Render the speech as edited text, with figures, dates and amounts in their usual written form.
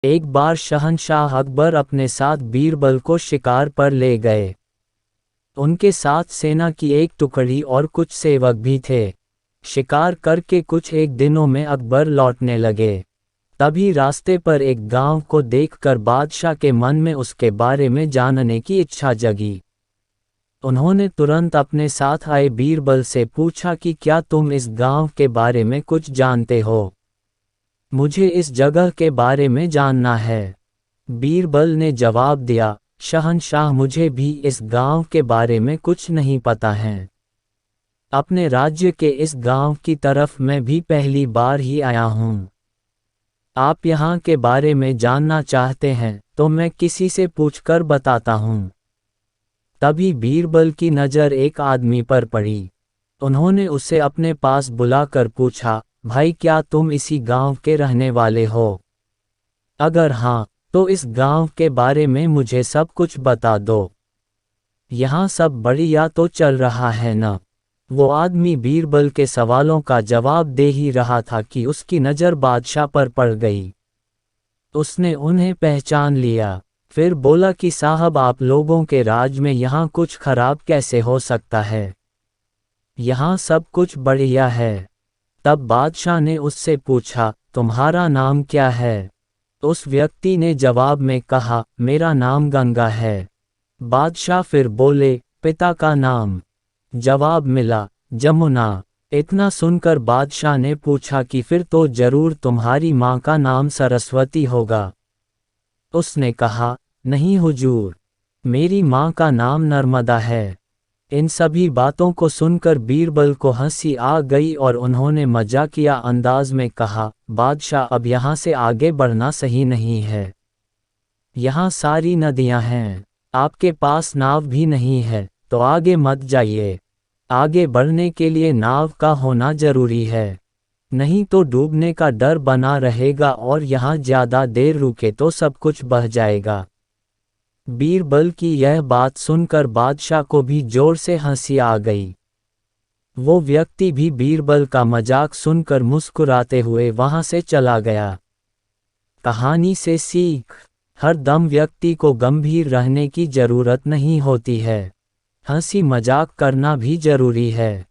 एक बार शहंशाह अकबर अपने साथ बीरबल को शिकार पर ले गए। उनके साथ सेना की एक टुकड़ी और कुछ सेवक भी थे। शिकार करके कुछ एक दिनों में अकबर लौटने लगे। तभी रास्ते पर एक गांव को देखकर बादशाह के मन में उसके बारे में जानने की इच्छा जगी। उन्होंने तुरंत अपने साथ आए बीरबल से पूछा कि क्या तुम इस गांव के बारे में कुछ जानते हो? मुझे इस जगह के बारे में जानना है। बीरबल ने जवाब दिया, शहंशाह मुझे भी इस गांव के बारे में कुछ नहीं पता है। अपने राज्य के इस गांव की तरफ मैं भी पहली बार ही आया हूँ। आप यहाँ के बारे में जानना चाहते हैं तो मैं किसी से पूछकर बताता हूँ। तभी बीरबल की नज़र एक आदमी पर पड़ी। उन्होंने उसे अपने पास बुलाकर पूछा, भाई क्या तुम इसी गांव के रहने वाले हो? अगर हाँ, तो इस गांव के बारे में मुझे सब कुछ बता दो। यहाँ सब बढ़िया तो चल रहा है न? वो आदमी बीरबल के सवालों का जवाब दे ही रहा था कि उसकी नज़र बादशाह पर पड़ गई। उसने उन्हें पहचान लिया। फिर बोला कि साहब आप लोगों के राज में यहाँ कुछ खराब कैसे हो सकता है? यहाँ सब कुछ बढ़िया है। तब बादशाह ने उससे पूछा, तुम्हारा नाम क्या है? उस व्यक्ति ने जवाब में कहा, मेरा नाम गंगा है। बादशाह फिर बोले, पिता का नाम? जवाब मिला, जमुना। इतना सुनकर बादशाह ने पूछा कि फिर तो जरूर तुम्हारी माँ का नाम सरस्वती होगा। उसने कहा, नहीं हुजूर, मेरी माँ का नाम नर्मदा है। इन सभी बातों को सुनकर बीरबल को हंसी आ गई और उन्होंने मजाकिया अंदाज में कहा, बादशाह अब यहाँ से आगे बढ़ना सही नहीं है। यहाँ सारी नदियाँ हैं, आपके पास नाव भी नहीं है, तो आगे मत जाइए। आगे बढ़ने के लिए नाव का होना जरूरी है, नहीं तो डूबने का डर बना रहेगा और यहाँ ज़्यादा देर रुके तो सब कुछ बह जाएगा। बीरबल की यह बात सुनकर बादशाह को भी जोर से हंसी आ गई। वो व्यक्ति भी बीरबल का मजाक सुनकर मुस्कुराते हुए वहां से चला गया। कहानी से सीख, हर दम व्यक्ति को गंभीर रहने की जरूरत नहीं होती है। हंसी मजाक करना भी जरूरी है।